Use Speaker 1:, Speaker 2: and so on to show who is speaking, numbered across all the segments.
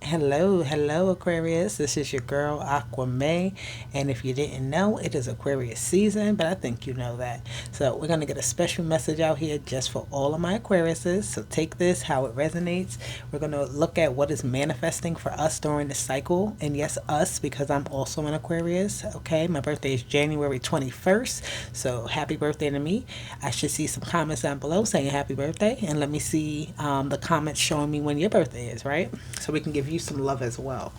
Speaker 1: Hello, Aquarius. This is your girl, Aqua May. And if you didn't know, it is Aquarius season, but I think you know that. So, we're going to get a special message out here just for all of my Aquariuses. So, take this how it resonates. We're going to look at what is manifesting for us during the cycle. And yes, us, because I'm also an Aquarius. Okay, my birthday is January 21st. So, happy birthday to me. I should see some comments down below saying happy birthday. And let me see the comments showing me when your birthday is, right? So, we can give you some love as well.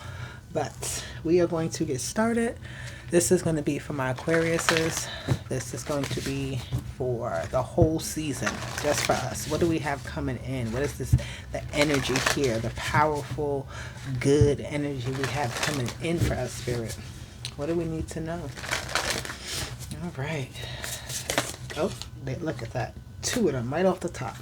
Speaker 1: But we are going to get started. This is going to be for my Aquariuses. This is going to be for the whole season, just for us. What do we have coming in? What is this? The energy here, the powerful, good energy we have coming in for us, Spirit. What do we need to know? All right. Let's go. Look at that. Two of them right off the top.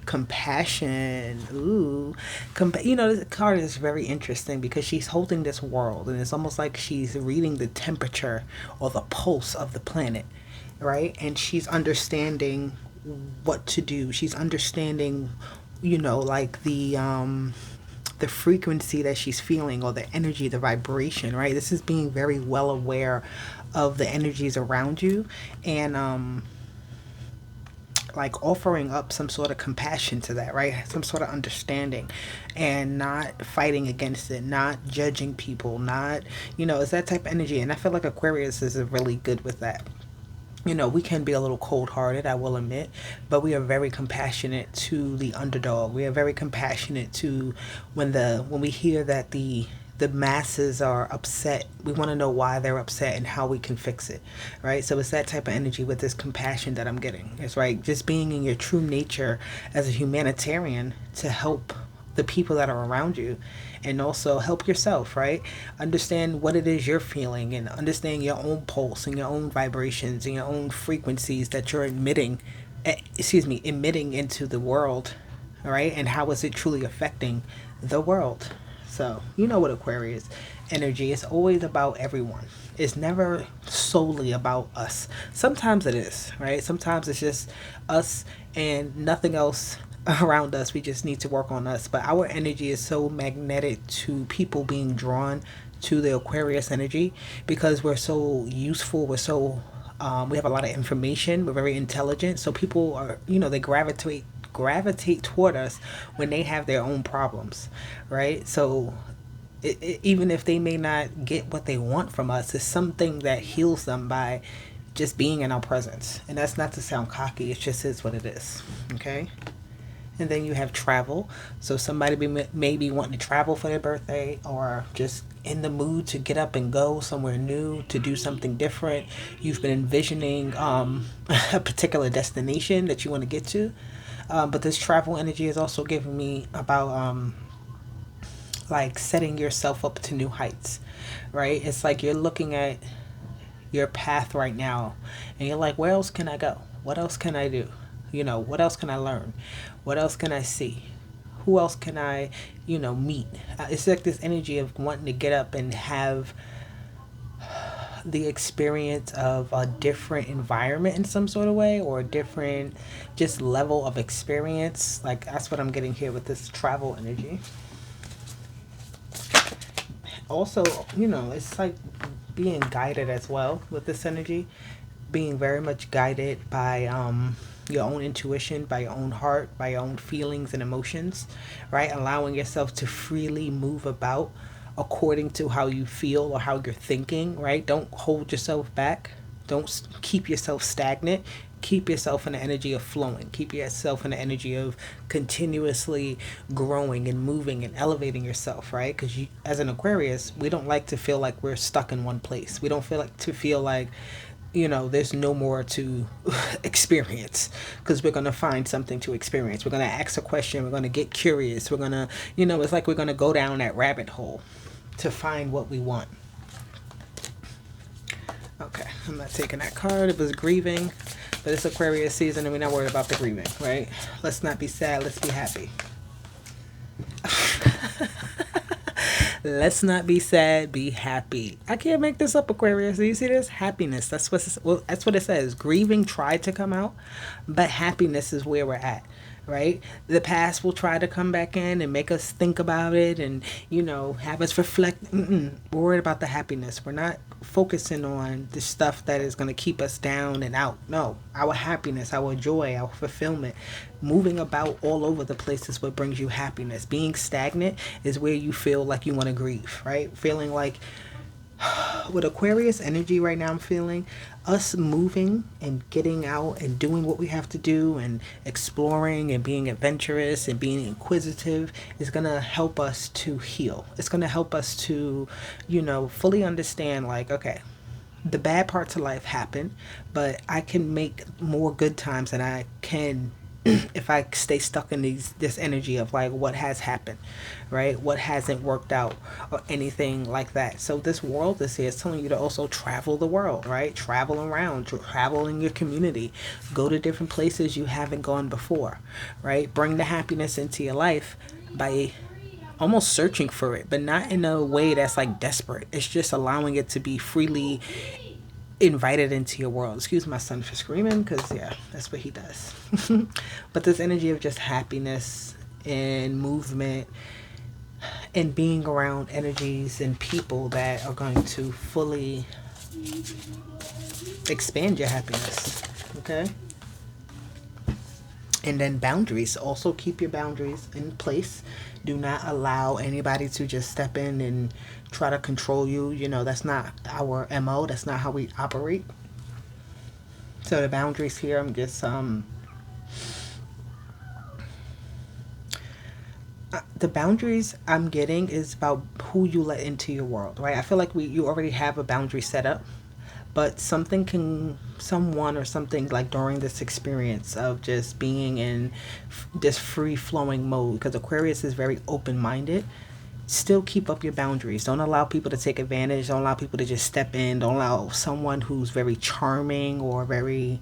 Speaker 1: Compassion. Ooh. This card is very interesting because she's holding this world and it's almost like she's reading the temperature or the pulse of the planet, right? And she's understanding what to do. She's understanding, like the frequency that she's feeling or the energy, the vibration, right? This is being very well aware of the energies around you and like offering up some sort of compassion to that, right? Some sort of understanding and not fighting against it, not judging people, not, it's that type of energy. And I feel like Aquarius is really good with that. We can be a little cold hearted, I will admit, but we are very compassionate to the underdog. We are very compassionate to when we hear that the masses are upset. We want to know why they're upset and how we can fix it, right? So it's that type of energy with this compassion that I'm getting. It's right, just being in your true nature as a humanitarian to help the people that are around you and also help yourself, right? Understand what it is you're feeling and understand your own pulse and your own vibrations and your own frequencies that you're emitting into the world, right? And how is it truly affecting the world? So, what Aquarius energy is always about everyone. It's never solely about us. Sometimes it is, right? Sometimes it's just us and nothing else around us. We just need to work on us. But our energy is so magnetic to people being drawn to the Aquarius energy because we're so useful. We have a lot of information. We're very intelligent. So people are, they gravitate toward us when they have their own problems, right? So even if they may not get what they want from us, it's something that heals them by just being in our presence. And that's not to sound cocky, it just is what it is. Okay. And then you have travel. So somebody may be wanting to travel for their birthday or just in the mood to get up and go somewhere new, to do something different. You've been envisioning a particular destination that you want to get to. But this travel energy is also giving me about like setting yourself up to new heights, right? It's like you're looking at your path right now and you're like, where else can I go? What else can I do? What else can I learn? What else can I see? Who else can I, meet? It's like this energy of wanting to get up and have the experience of a different environment in some sort of way or a different just level of experience. Like that's what I'm getting here with this travel energy. Also, it's like being guided as well with this energy, being very much guided by your own intuition, by your own heart, by your own feelings and emotions, right? Allowing yourself to freely move about according to how you feel or how you're thinking, right? Don't hold yourself back. Don't keep yourself stagnant. Keep yourself in the energy of flowing. Keep yourself in the energy of continuously growing and moving and elevating yourself, right? Because as an Aquarius, we don't like to feel like we're stuck in one place. We don't feel like there's no more to experience because we're going to find something to experience. We're going to ask a question. We're going to get curious. We're going to, it's like we're going to go down that rabbit hole to find what we want. Okay, I'm not taking that card. It was grieving, but it's Aquarius season and we're not worried about the grieving, right? Let's not be sad. Let's be happy. Let's not be sad, be happy. I can't make this up, Aquarius. Do you see this? Happiness. That's what it says. Grieving tried to come out, but happiness is where we're at, right? The past will try to come back in and make us think about it and, have us reflect. We're worried about the happiness. We're not focusing on the stuff that is going to keep us down and out. No, our happiness, our joy, our fulfillment, moving about all over the place is what brings you happiness. Being stagnant is where you feel like you want to grieve, right? Feeling like, with Aquarius energy right now, I'm feeling us moving and getting out and doing what we have to do and exploring and being adventurous and being inquisitive is going to help us to heal. It's going to help us to, fully understand, like, okay, the bad parts of life happen, but I can make more good times than I can if I stay stuck in this energy of like what has happened, right? What hasn't worked out or anything like that. So this world is here. It's telling you to also travel the world, right? Travel around, travel in your community, go to different places you haven't gone before, right? Bring the happiness into your life by almost searching for it, but not in a way that's like desperate. It's just allowing it to be freely invited into your world. Excuse my son for screaming, because yeah, that's what he does. But this energy of just happiness and movement and being around energies and people that are going to fully expand your happiness. Okay. And then boundaries. Also keep your boundaries in place. Do not allow anybody to just step in and try to control you. That's not our MO. That's not how we operate. So the boundaries here, I'm just the boundaries I'm getting is about who you let into your world, right? I feel like you already have a boundary set up, but someone or something like during this experience of just being in this free flowing mode, because Aquarius is very open minded. Still keep up your boundaries. Don't allow people to take advantage. Don't allow people to just step in. Don't allow someone who's very charming or very,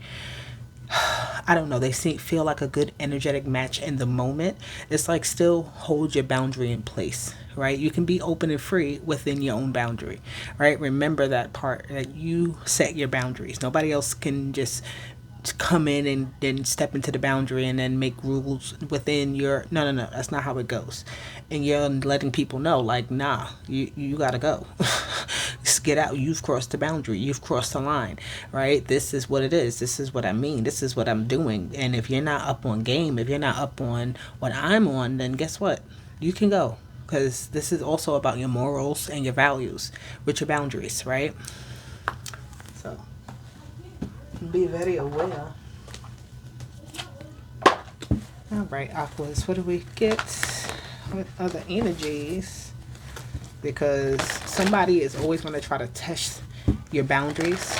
Speaker 1: I don't know, they feel like a good energetic match in the moment. It's like still hold your boundary in place, right? You can be open and free within your own boundary, right? Remember that part, that you set your boundaries. Nobody else can just come in and then step into the boundary and then make rules within your no, that's not how it goes. And you're letting people know, like, nah, you gotta go. Just get out. You've crossed the boundary. You've crossed the line, right? This is what it is. This is what I mean. This is what I'm doing. And if you're not up on game, if you're not up on what I'm on, then guess what? You can go, because this is also about your morals and your values with your boundaries, right? So be very aware. All right, Aquas, what do we get with other energies? Because somebody is always going to try to test your boundaries,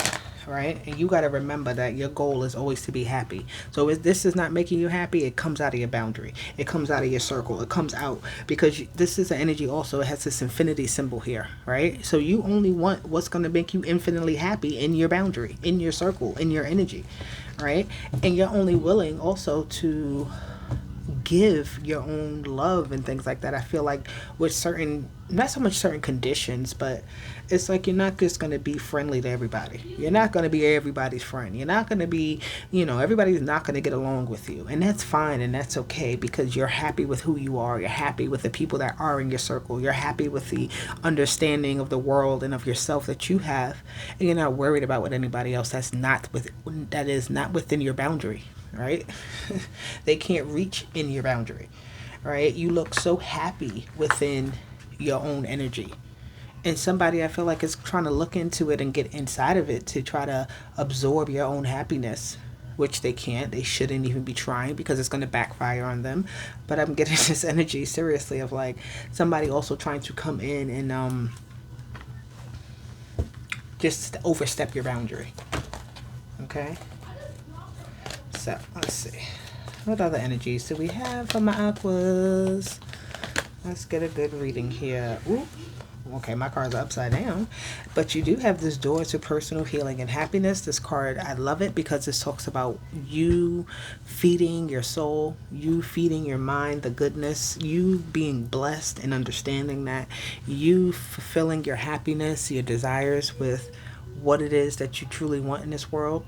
Speaker 1: right? And you got to remember that your goal is always to be happy. So if this is not making you happy, it comes out of your boundary. It comes out of your circle. It comes out because this is an energy also. It has this infinity symbol here, right? So you only want what's going to make you infinitely happy in your boundary, in your circle, in your energy, right? And you're only willing also to give your own love and things like that. I feel like with certain, not so much certain conditions, but it's like you're not just going to be friendly to everybody. You're not going to be everybody's friend. You're not going to be, everybody's not going to get along with you. And that's fine and that's okay, because you're happy with who you are. You're happy with the people that are in your circle. You're happy with the understanding of the world and of yourself that you have. And you're not worried about what anybody else that is not within your boundary. Right? They can't reach in your boundary, right? You look so happy within your own energy. And somebody, I feel like, is trying to look into it and get inside of it to try to absorb your own happiness, which they can't. They shouldn't even be trying, because it's going to backfire on them. But I'm getting this energy, seriously, of like somebody also trying to come in and just overstep your boundary. Okay? So let's see, what other energies do we have for my Aquas? Let's get a good reading here. Ooh, okay, my cards are upside down, but you do have this door to personal healing and happiness. This card, I love it because this talks about you feeding your soul, you feeding your mind the goodness, you being blessed and understanding that, you fulfilling your happiness, your desires with what it is that you truly want in this world.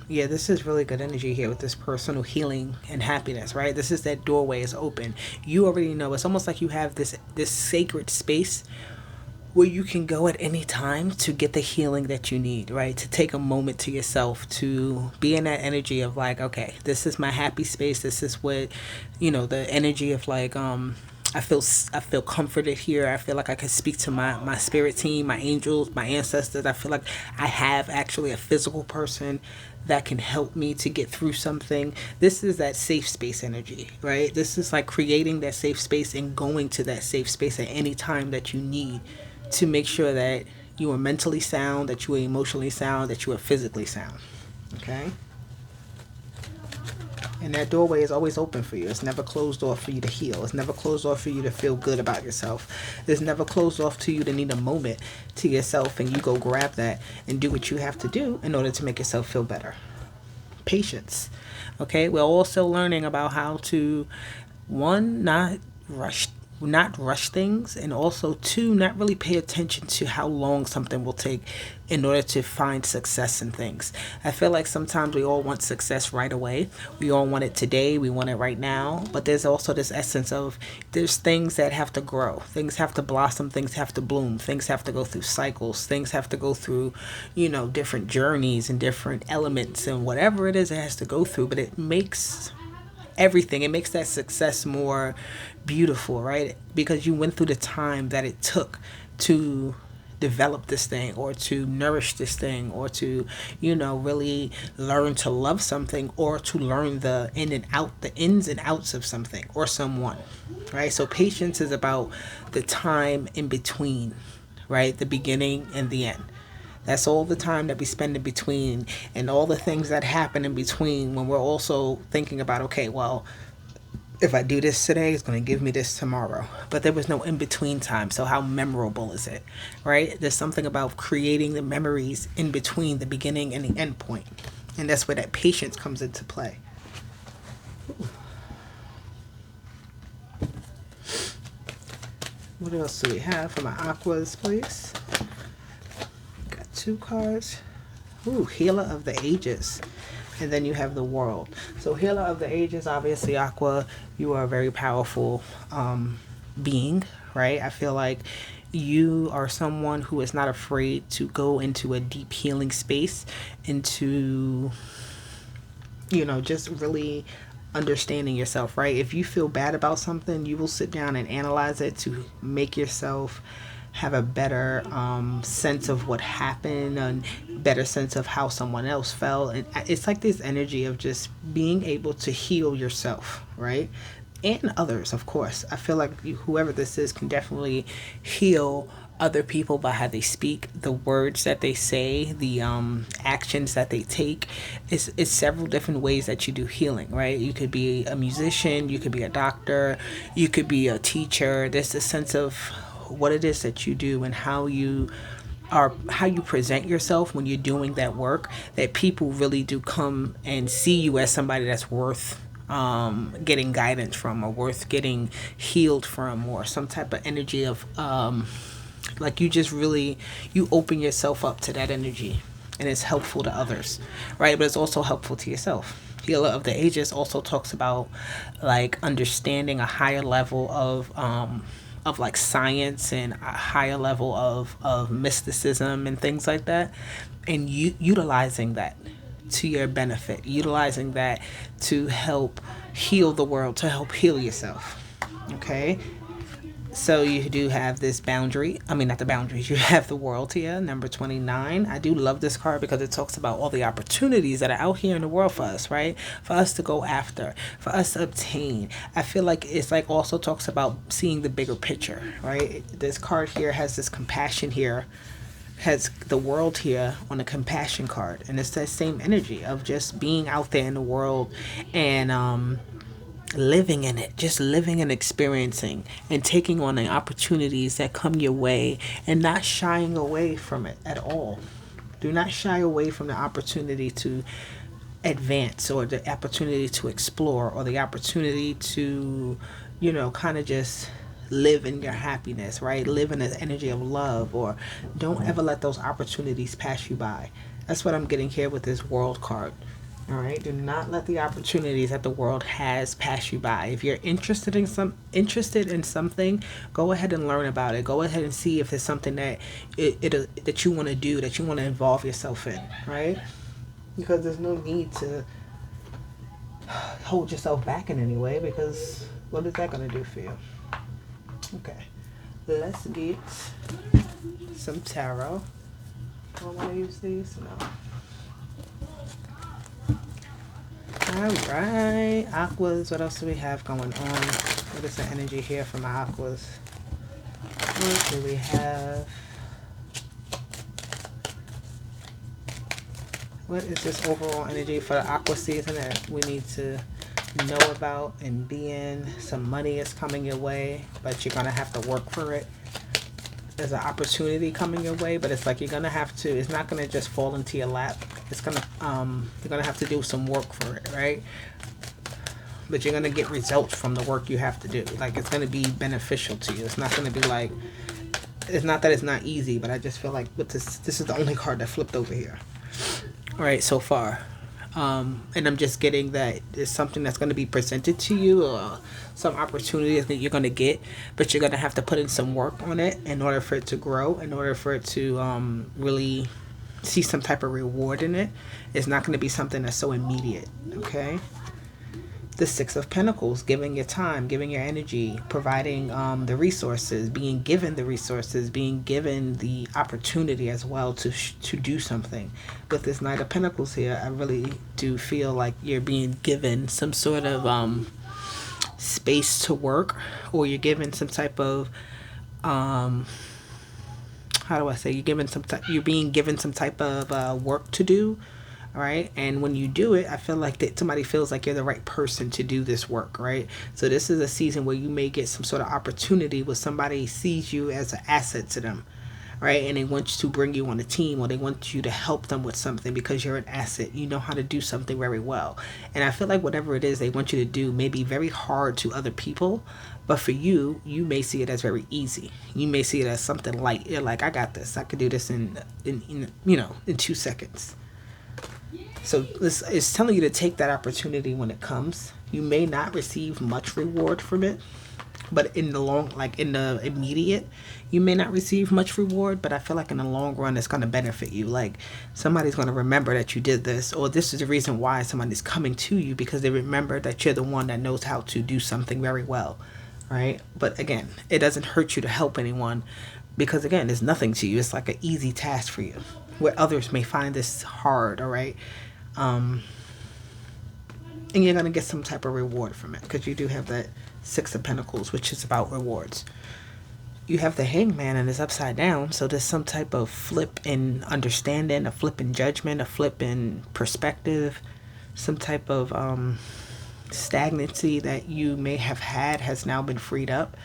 Speaker 1: Yeah, this is really good energy here with this personal healing and happiness, right? This is that doorway is open. You already know. It's almost like you have this sacred space where you can go at any time to get the healing that you need, right? To take a moment to yourself, to be in that energy of like, okay, this is my happy space. This is what, the energy of like, I feel comforted here. I feel like I can speak to my spirit team, my angels, my ancestors. I feel like I have actually a physical person that can help me to get through something. This is that safe space energy, right? This is like creating that safe space and going to that safe space at any time that you need to make sure that you are mentally sound, that you are emotionally sound, that you are physically sound. Okay? And that doorway is always open for you. It's never closed off for you to heal. It's never closed off for you to feel good about yourself. It's never closed off to you to need a moment to yourself and you go grab that and do what you have to do in order to make yourself feel better. Patience. Okay? We're also learning about how to, one, not rush things, and also two, not really pay attention to how long something will take in order to find success in things. I feel like sometimes we all want success right away. We all want it today. We want it right now. But there's also this essence of there's things that have to grow. Things have to blossom. Things have to bloom. Things have to go through cycles. Things have to go through, different journeys and different elements and whatever it is it has to go through. But it makes everything. It makes that success more beautiful, right? Because you went through the time that it took to develop this thing or to nourish this thing or to, really learn to love something or to learn the ins and outs of something or someone, right? So patience is about the time in between, right? The beginning and the end. That's all the time that we spend in between and all the things that happen in between when we're also thinking about, okay, well, if I do this today, it's going to give me this tomorrow. But there was no in-between time, so how memorable is it, right? There's something about creating the memories in between the beginning and the end point. And that's where that patience comes into play. What else do we have for my Aquas, please? Got 2 cards. Ooh, Healer of the Ages. And then you have the World. So Healer of the Ages, obviously, Aqua, you are a very powerful being, right? I feel like you are someone who is not afraid to go into a deep healing space, into, just really understanding yourself, right? If you feel bad about something, you will sit down and analyze it to make yourself have a better sense of what happened and better sense of how someone else felt. And it's like this energy of just being able to heal yourself, right? And others, of course. I feel like whoever this is can definitely heal other people by how they speak, the words that they say, the actions that they take. It's several different ways that you do healing, right? You could be a musician, you could be a doctor, you could be a teacher. There's a sense of what it is that you do and how you present yourself when you're doing that work, that people really do come and see you as somebody that's worth getting guidance from or worth getting healed from, or some type of energy of like you open yourself up to that energy and it's helpful to others, right? But it's also helpful to yourself. Healer of the Ages also talks about like understanding a higher level of like science and a higher level of mysticism and things like that, and utilizing that to your benefit, utilizing that to help heal the world, to help heal yourself. Okay, so you do have this boundary. I mean, not the boundaries. You have the World here, number 29. I do love this card because it talks about all the opportunities that are out here in the world for us, right? For us to go after, for us to obtain. I feel like it's like also talks about seeing the bigger picture, right? This card here has this compassion here, has the World here on the compassion card. And it's that same energy of just being out there in the world and living in it, just living and experiencing and taking on the opportunities that come your way and not shying away from it at all. Do not shy away from the opportunity to advance or the opportunity to explore or the opportunity to, kind of just live in your happiness, right? Live in the energy of love, or don't ever let those opportunities pass you by. That's what I'm getting here with this World card. All right, do not let the opportunities that the world has pass you by. If you're interested in something, go ahead and learn about it. Go ahead and see if it's something that that you want to do, that you want to involve yourself in, right? Because there's no need to hold yourself back in any way, because what is that going to do for you? Okay, let's get some tarot. Do I want to use these? No. Alright, Aquas, what else do we have going on? What is the energy here for my Aquas? What do we have? What is this overall energy for the Aqua season that we need to know about and be in? Some money is coming your way, but you're going to have to work for it. There's an opportunity coming your way, but it's like you're going to have to, it's not going to just fall into your lap. It's going to, you're going to have to do some work for it, right? But you're going to get results from the work you have to do. Like, it's going to be beneficial to you. It's not going to be like, it's not that it's not easy, but I just feel like with this is the only card that flipped over here. All right, so far. And I'm just getting that it's something that's going to be presented to you, or some opportunities that you're going to get, but you're going to have to put in some work on it in order for it to grow, in order for it to really see some type of reward in it. It's not going to be something that's so immediate, okay? The Six of Pentacles, giving your time, giving your energy, providing the resources, being given the resources, being given the opportunity as well to do something. With this Knight of Pentacles here, I really do feel like you're being given some sort of space to work, or you're given some type of how do I say, you're being given some type of work to do. Right, and when you do it, I feel like that somebody feels like you're the right person to do this work, right? So this is a season where you may get some sort of opportunity where somebody sees you as an asset to them, right? And they want to bring you on a team, or they want you to help them with something because you're an asset. You know how to do something very well. And I feel like whatever it is they want you to do may be very hard to other people, but for you, you may see it as very easy. You may see it as something light. You're like, I got this. I could do this in 2 seconds. So this is telling you to take that opportunity when it comes. You may not receive much reward from it, but in the immediate, you may not receive much reward, but I feel like in the long run, it's going to benefit you. Like, somebody's going to remember that you did this, or this is the reason why somebody's coming to you, because they remember that you're the one that knows how to do something very well, right? But again, it doesn't hurt you to help anyone, because again, it's nothing to you. It's like an easy task for you, where others may find this hard, all right? And you're going to get some type of reward from it, because you do have that Six of Pentacles, which is about rewards. You have the Hangman, and it's upside down, so there's some type of flip in understanding, a flip in judgment, a flip in perspective, some type of stagnancy that you may have had has now been freed up,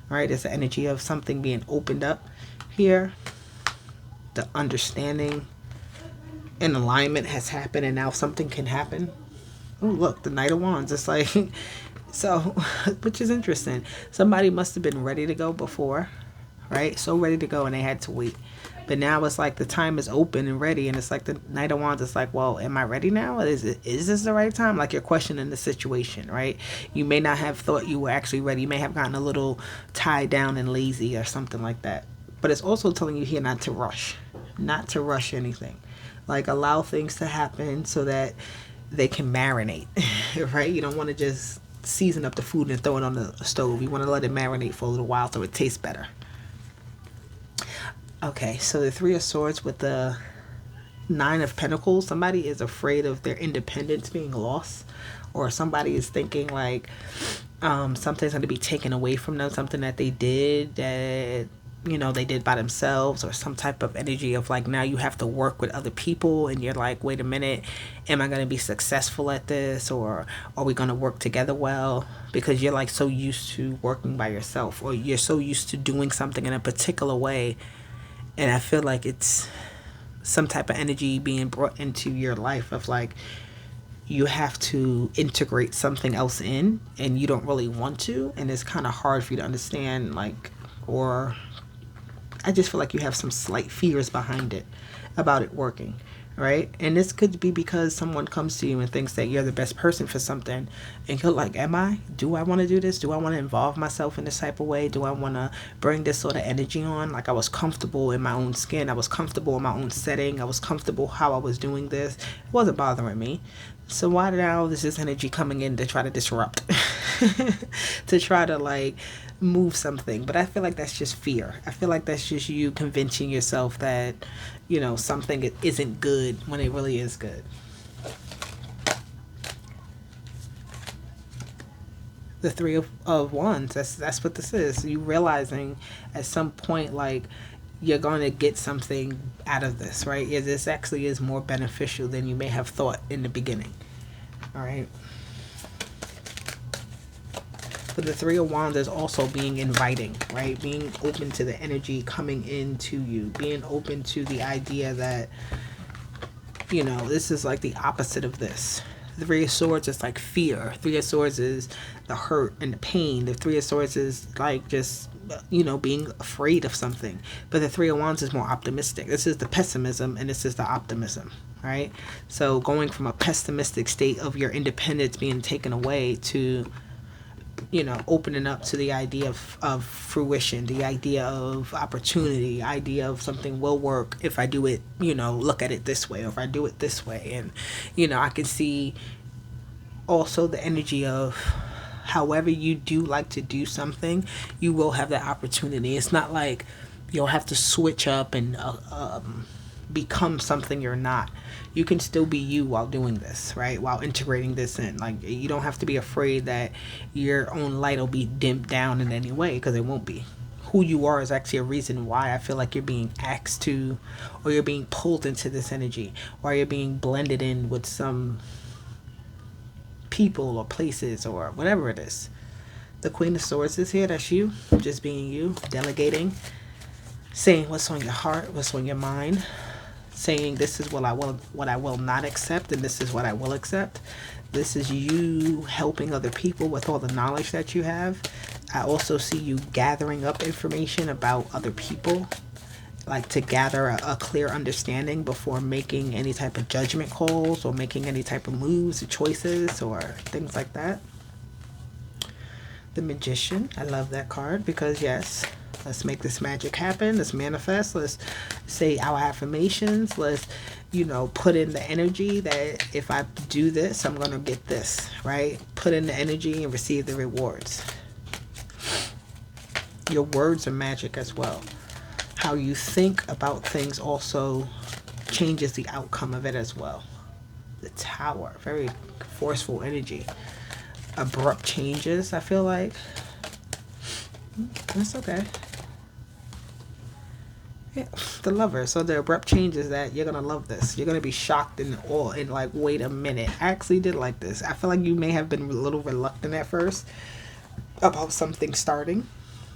Speaker 1: right? There's the energy of something being opened up here. The understanding and alignment has happened, and now something can happen. Oh, look, the Knight of Wands. It's like, so, which is interesting. Somebody must have been ready to go before, right? So ready to go, and they had to wait. But now it's like the time is open and ready, and it's like the Knight of Wands is like, well, am I ready now? Is this the right time? Like, you're questioning the situation, right? You may not have thought you were actually ready. You may have gotten a little tied down and lazy or something like that. But it's also telling you here not to rush anything. Like, allow things to happen so that they can marinate, right? You don't want to just season up the food and throw it on the stove. You want to let it marinate for a little while so it tastes better. Okay, so the Three of Swords with the Nine of Pentacles. Somebody is afraid of their independence being lost, or somebody is thinking like something's going to be taken away from them, something that they did that they did by themselves, or some type of energy of like, now you have to work with other people, and you're like, wait a minute, am I going to be successful at this, or are we going to work together well? Because you're like so used to working by yourself, or you're so used to doing something in a particular way, and I feel like it's some type of energy being brought into your life of like, you have to integrate something else in, and you don't really want to, and it's kind of hard for you to understand, like, or I just feel like you have some slight fears behind it, about it working, right? And this could be because someone comes to you and thinks that you're the best person for something, and you're like, am I? Do I want to do this? Do I want to involve myself in this type of way? Do I want to bring this sort of energy on? Like, I was comfortable in my own skin, I was comfortable in my own setting, I was comfortable how I was doing this. It wasn't bothering me. So why now is this energy coming in to try to disrupt? To try to like move something? But I feel like that's just fear. I feel like that's just you convincing yourself that, something isn't good when it really is good. The Three of Wands, that's what this is. You realizing at some point, like, you're going to get something out of this, right? This actually is more beneficial than you may have thought in the beginning. All right. But the Three of Wands is also being inviting, right? Being open to the energy coming into you. Being open to the idea that, this is like the opposite of this. The Three of Swords is like fear. Three of Swords is the hurt and the pain. The Three of Swords is like just, being afraid of something. But the Three of Wands is more optimistic. This is the pessimism and this is the optimism, right? So going from a pessimistic state of your independence being taken away to, opening up to the idea of fruition, the idea of opportunity, idea of something will work if I do it, look at it this way, or if I do it this way. And, I can see also the energy of however you do like to do something, you will have that opportunity. It's not like you'll have to switch up and become something you're not. You can still be you while doing this, right? While integrating this in. Like, you don't have to be afraid that your own light will be dimmed down in any way, because it won't be. Who you are is actually a reason why I feel like you're being asked to, or you're being pulled into this energy, or you're being blended in with some people or places or whatever it is. The Queen of Swords is here. That's you, just being you, delegating, saying what's on your heart, what's on your mind, saying this is what I will not accept, and this is what I will accept. This is you helping other people with all the knowledge that you have. I also see you gathering up information about other people, like to gather a clear understanding before making any type of judgment calls or making any type of moves or choices or things like that. The Magician, I love that card because yes, let's make this magic happen. Let's manifest. Let's say our affirmations. Let's, put in the energy that if I do this, I'm going to get this, right? Put in the energy and receive the rewards. Your words are magic as well. How you think about things also changes the outcome of it as well. The Tower, very forceful energy. Abrupt changes, I feel like. That's okay. Yeah, the Lover. So the abrupt changes that you're gonna love this. You're gonna be shocked and all and like, wait a minute. I actually did like this. I feel like you may have been a little reluctant at first about something starting,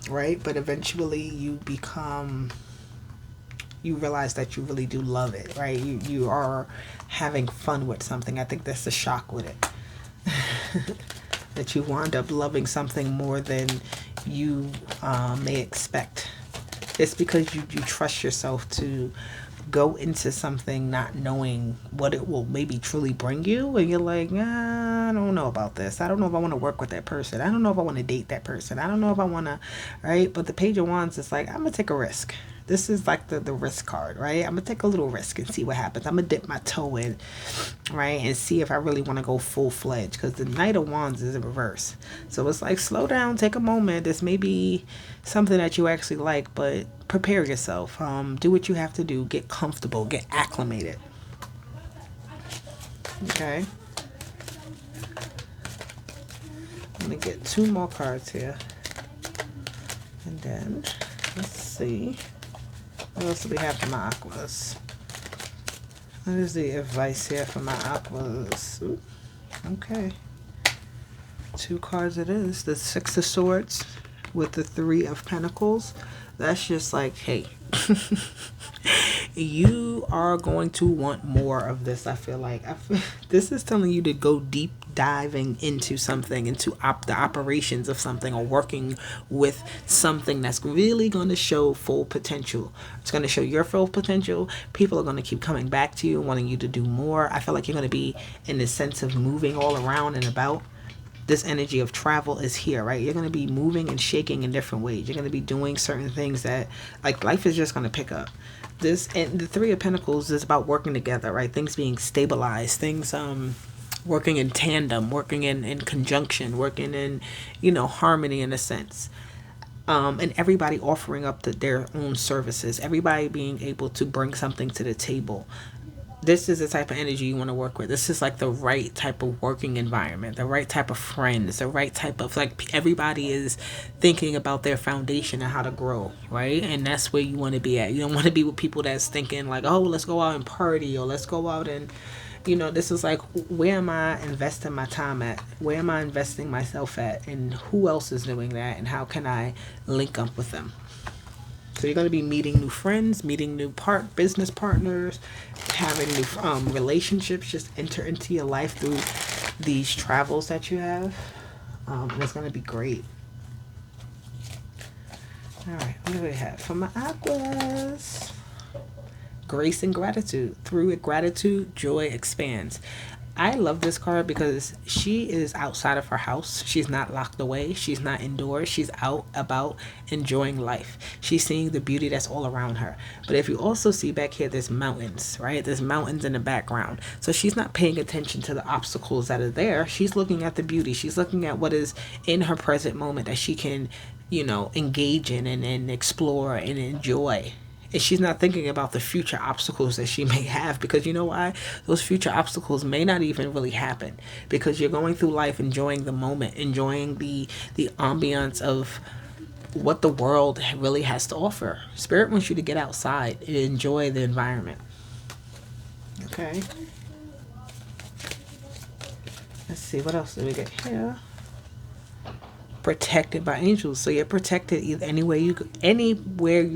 Speaker 1: right? But eventually you realize that you really do love it, right? You are having fun with something. I think that's the shock with it. That you wind up loving something more than you may expect. It's because you trust yourself to go into something not knowing what it will maybe truly bring you, and you're like, I don't know about this. I don't know if I want to work with that person. I don't know if I want to date that person. I don't know if I want to, right? But the Page of Wands is like, I'm going to take a risk. This is like the risk card, right? I'm going to take a little risk and see what happens. I'm going to dip my toe in, right? And see if I really want to go full-fledged, because the Knight of Wands is in reverse. So it's like, slow down, take a moment. This may be something that you actually like, but prepare yourself. Do what you have to do. Get comfortable. Get acclimated. Okay. I'm going to get 2 more cards here. And then, let's see. What else do we have for my Aquas? What is the advice here for my Aquas? Ooh, okay. 2 cards it is. The Six of Swords. with the Three of Pentacles, that's just like, hey, you are going to want more of this. I feel like this is telling you to go deep diving into something, into the operations of something, or working with something that's really going to show full potential. It's going to show your full potential. People are going to keep coming back to you, wanting you to do more. I feel like you're going to be in the sense of moving all around and about. This energy of travel is here, right? You're going to be moving and shaking in different ways. You're going to be doing certain things that, like, life is just going to pick up. This, and the Three of Pentacles is about working together, right? Things being stabilized, things working in tandem, working in conjunction, working in, harmony in a sense. And everybody offering up their own services, everybody being able to bring something to the table. This is the type of energy you want to work with. This is like the right type of working environment, the right type of friends, the right type of, like, everybody is thinking about their foundation and how to grow, right? And that's where you want to be at. You don't want to be with people that's thinking like, oh, let's go out and party, or let's go out and, this is like, where am I investing my time at? Where am I investing myself at? And who else is doing that? And how can I link up with them? So you're going to be meeting new friends, meeting new business partners, having new relationships just enter into your life through these travels that you have. And it's going to be great. All right, what do we have for my Aquas? Grace and gratitude. Through it, gratitude, joy expands. I love this card because she is outside of her house. She's not locked away. She's not indoors. She's out about enjoying life. She's seeing the beauty that's all around her. But if you also see back here, there's mountains, right? There's mountains in the background. So she's not paying attention to the obstacles that are there. She's looking at the beauty. She's looking at what is in her present moment that she can, engage in and explore and enjoy. And she's not thinking about the future obstacles that she may have, because you know why? Those future obstacles may not even really happen, because you're going through life enjoying the moment, enjoying the ambiance of what the world really has to offer. Spirit wants you to get outside and enjoy the environment. Okay. Let's see, what else do we get here? Protected by angels. So you're protected anywhere you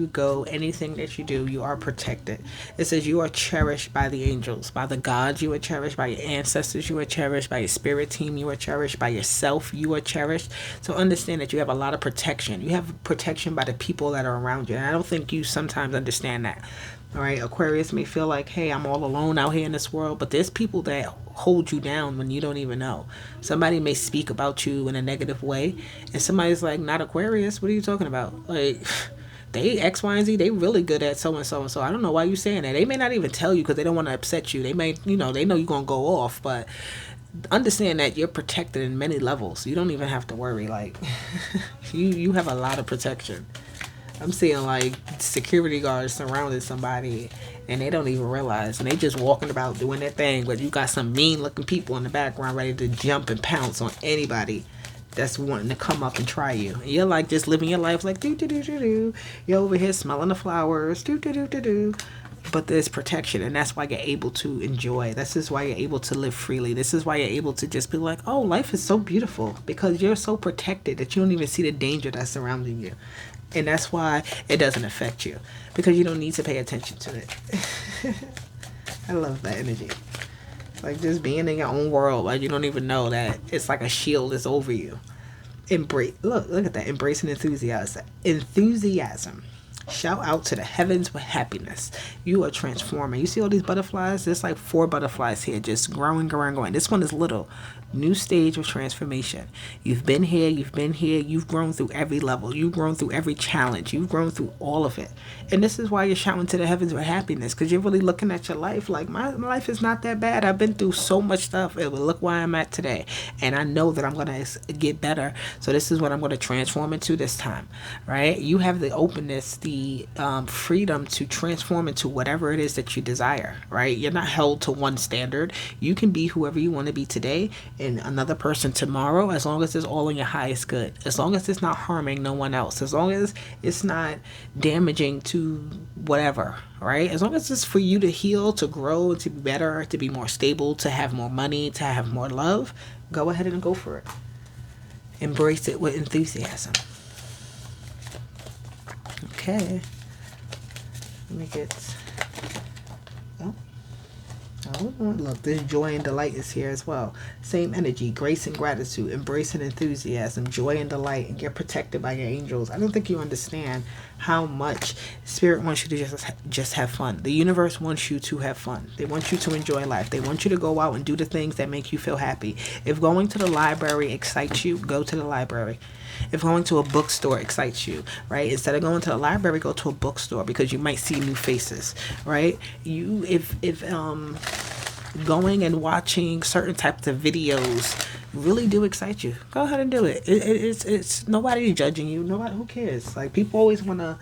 Speaker 1: go, anything that you do, you are protected. It says you are cherished by the angels, by the gods. You are cherished by your ancestors. You are cherished by your spirit team. You are cherished by yourself. You are cherished. So understand that you have a lot of protection. You have protection by the people that are around you, and I don't think you sometimes understand that. All right, Aquarius may feel like, hey, I'm all alone out here in this world, but there's people that hold you down when you don't even know. Somebody may speak about you in a negative way, and somebody's like, not Aquarius, what are you talking about? Like, they X, Y, and Z, they really good at so and so and so. I don't know why you saying that. They may not even tell you because they don't want to upset you. They may, they know you're going to go off, but understand that you're protected in many levels. You don't even have to worry. Like, you have a lot of protection. I'm seeing like security guards surrounding somebody and they don't even realize, and they just walking about doing their thing, but you got some mean looking people in the background ready to jump and pounce on anybody that's wanting to come up and try you. And you're like just living your life like do do do do do. You're over here smelling the flowers, do do do do do. But there's protection, and that's why you're able to enjoy. This is why you're able to live freely. This is why you're able to just be like, oh, life is so beautiful, because you're so protected that you don't even see the danger that's surrounding you. And that's why it doesn't affect you, because you don't need to pay attention to it. I love that energy. Like just being in your own world, like you don't even know that it's like a shield is over you. Embrace. Look at that. Embracing enthusiasm. Shout out to the heavens with happiness. You are transforming. You see all these butterflies? There's like 4 butterflies here, just growing. This one is little. New stage of transformation. You've been here. You've grown through every level. You've grown through every challenge. You've grown through all of it. And this is why you're shouting to the heavens with happiness, because you're really looking at your life like, my life is not that bad. I've been through so much stuff. But look where I'm at today. And I know that I'm going to get better. So this is what I'm going to transform into this time, right? You have the openness, the freedom to transform into whatever it is that you desire, right? You're not held to one standard. You can be whoever you want to be today and another person tomorrow, as long as it's all in your highest good, as long as it's not harming no one else, as long as it's not damaging to whatever, right? As long as it's for you to heal, to grow, to be better, to be more stable, to have more money, to have more love, go ahead and go for it. Embrace it with enthusiasm. Okay. Let me get... Oh. Oh, look, this joy and delight is here as well. Same energy, grace and gratitude, embrace and enthusiasm, joy and delight, and get protected by your angels. I don't think you understand how much Spirit wants you to just have fun. The universe wants you to have fun. They want you to enjoy life. They want you to go out and do the things that make you feel happy. If going to the library excites you, go to the library. If going to a bookstore excites you, right? Instead of going to the library, go to a bookstore, because you might see new faces, right? If going and watching certain types of videos really do excite you, go ahead and do it. It's nobody judging you. Nobody, who cares? Like, people always want to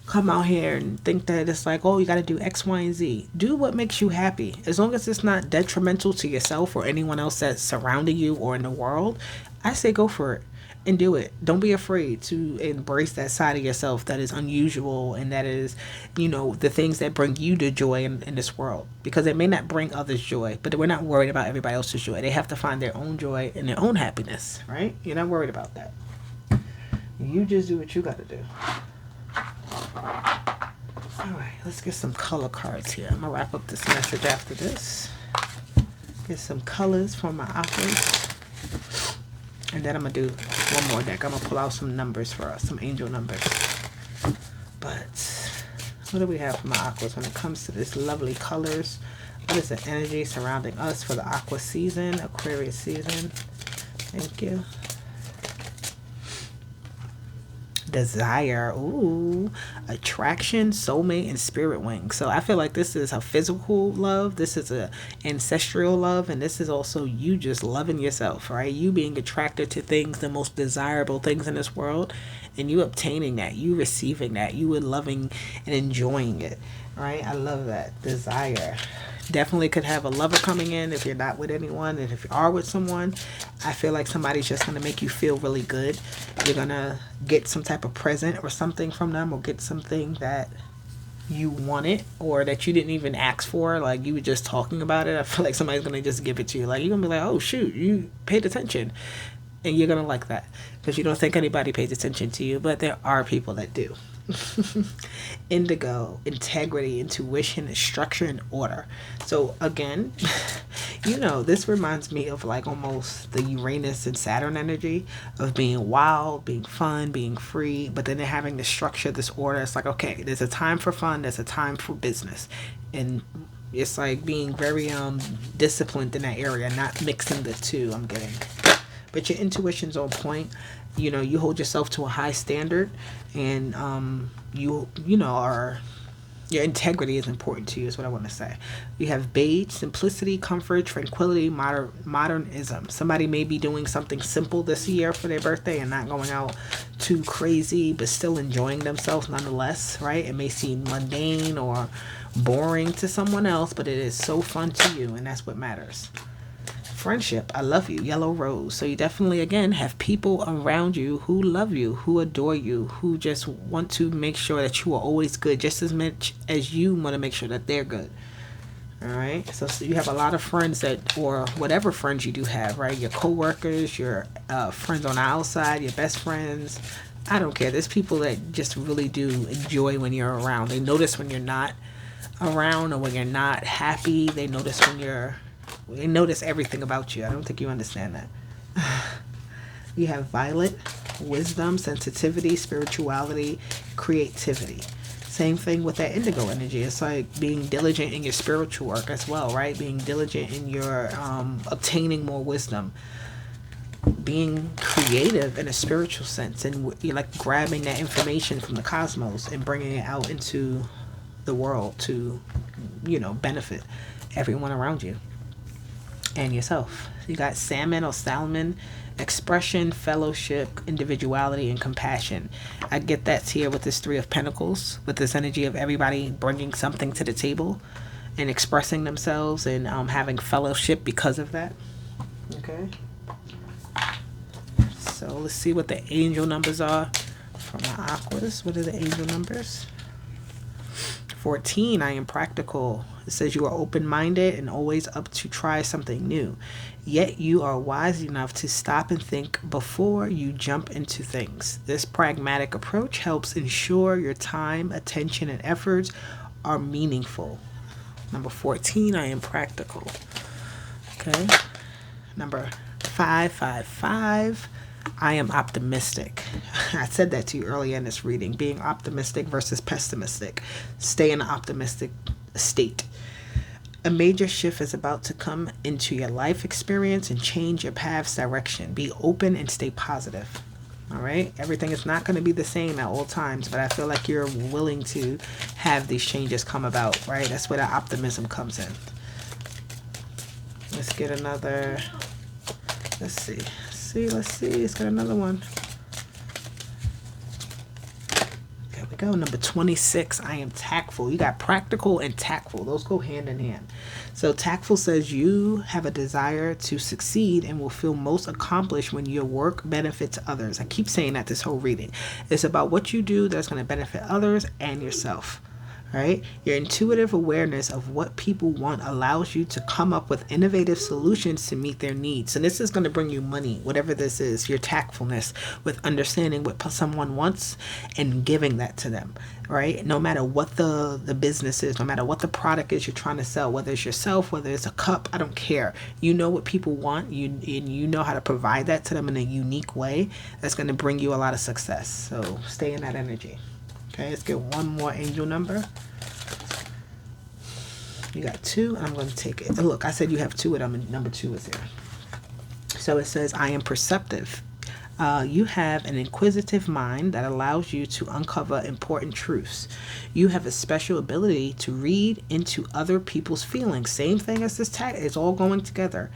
Speaker 1: come out here and think that it's like, oh, you got to do X, Y, and Z. Do what makes you happy. As long as it's not detrimental to yourself or anyone else that's surrounding you or in the world, I say go for it. And do it. Don't be afraid to embrace that side of yourself that is unusual, and that is, the things that bring you the joy in this world. Because it may not bring others joy, but we're not worried about everybody else's joy. They have to find their own joy and their own happiness, right? You're not worried about that. You just do what you got to do. All right, let's get some color cards here. I'm going to wrap up this message after this. Get some colors from my Aquas. And then I'm going to do one more deck. I'm going to pull out some numbers for us, some angel numbers. But what do we have for my Aquas when it comes to this lovely colors? What is the energy surrounding us for the Aqua season, Aquarius season? Thank you. Desire, ooh, attraction, soulmate, and spirit wing. So I feel like this is a physical love, this is a ancestral love, and this is also you just loving yourself, right? You being attracted to things, the most desirable things in this world, and you obtaining that, you receiving that, you loving and enjoying it, right? I love that. Desire. Definitely could have a lover coming in if you're not with anyone, and if you are with someone, I feel like somebody's just going to make you feel really good. You're going to get some type of present or something from them, or get something that you wanted or that you didn't even ask for, like you were just talking about it. I feel like somebody's going to just give it to you. Like, you're going to be like, oh shoot, you paid attention. And you're going to like that because you don't think anybody pays attention to you, but there are people that do. Indigo, integrity, intuition, structure, and order. So again, this reminds me of like almost the Uranus and Saturn energy of being wild, being fun, being free, but then they're having this structure, this order. It's like, okay, there's a time for fun, there's a time for business, and it's like being very disciplined in that area, not mixing the two. I'm getting, but your intuition's on point. You hold yourself to a high standard, and your integrity is important to you, is what I want to say. You have beige, simplicity, comfort, tranquility, modernism. Somebody may be doing something simple this year for their birthday and not going out too crazy, but still enjoying themselves nonetheless, right? It may seem mundane or boring to someone else, but it is so fun to you, and that's what matters. Friendship, I love you, yellow rose. So you definitely, again, have people around you who love you, who adore you, who just want to make sure that you are always good, just as much as you want to make sure that they're good. All right, so you have a lot of friends that, or whatever friends you do have, right? Your co-workers, your friends on the outside, your best friends. I don't care. There's people that just really do enjoy when you're around. They notice when you're not around, or when you're not happy. They notice they notice everything about you. I don't think you understand that. You have violet, wisdom, sensitivity, spirituality, creativity. Same thing with that indigo energy. It's like being diligent in your spiritual work as well, right? Being diligent in your obtaining more wisdom. Being creative in a spiritual sense, and you're like grabbing that information from the cosmos and bringing it out into the world to, benefit everyone around you and yourself. You got salmon or salmon, expression, fellowship, individuality, and compassion. I get that's here with this Three of Pentacles, with this energy of everybody bringing something to the table and expressing themselves and having fellowship because of that. Okay. So let's see what the angel numbers are for my Aquas. What are the angel numbers 14, I am practical. It says you are open-minded and always up to try something new. Yet you are wise enough to stop and think before you jump into things. This pragmatic approach helps ensure your time, attention, and efforts are meaningful. Number 14, I am practical. Okay. Number 555, I am optimistic. I said that to you earlier in this reading, being optimistic versus pessimistic. Stay in an optimistic state. A major shift is about to come into your life experience and change your path's direction. Be open and stay positive. All right? Everything is not going to be the same at all times, but I feel like you're willing to have these changes come about, right? That's where the optimism comes in. Let's get another. Let's see. Let's see. Let's get another one. There we go. Number 26. I am tactful. You got practical and tactful. Those go hand in hand. So tactful says you have a desire to succeed and will feel most accomplished when your work benefits others. I keep saying that this whole reading. It's about what you do that's going to benefit others and yourself. Right? Your intuitive awareness of what people want allows you to come up with innovative solutions to meet their needs. And this is going to bring you money, whatever this is, your tactfulness with understanding what someone wants and giving that to them, right? No matter what the business is, no matter what the product is you're trying to sell, whether it's yourself, whether it's a cup, I don't care. You know what people want, and you know how to provide that to them in a unique way. That's going to bring you a lot of success. So stay in that energy. Okay, let's get one more angel number. You got 2, and I'm going to take it. Look, I said you have 2 of them, and number 2 is here. So it says, I am perceptive. You have an inquisitive mind that allows you to uncover important truths. You have a special ability to read into other people's feelings. Same thing as this tag. It's all going together.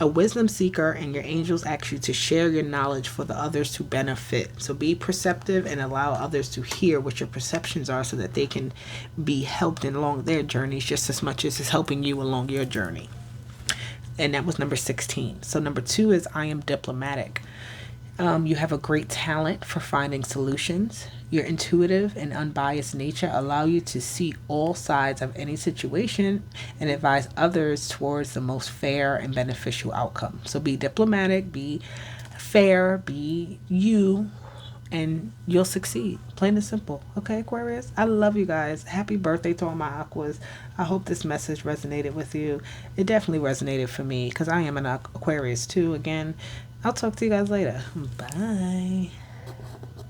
Speaker 1: A wisdom seeker, and your angels ask you to share your knowledge for the others to benefit. So be perceptive and allow others to hear what your perceptions are so that they can be helped along their journeys just as much as it's helping you along your journey. And that was number 16. So number 2 is I am diplomatic. You have a great talent for finding solutions. Your intuitive and unbiased nature allow you to see all sides of any situation and advise others towards the most fair and beneficial outcome. So be diplomatic, be fair, be you, and you'll succeed. Plain and simple. Okay, Aquarius? I love you guys. Happy birthday to all my Aquas. I hope this message resonated with you. It definitely resonated for me because I am an Aquarius too. Again, I'll talk to you guys later. Bye.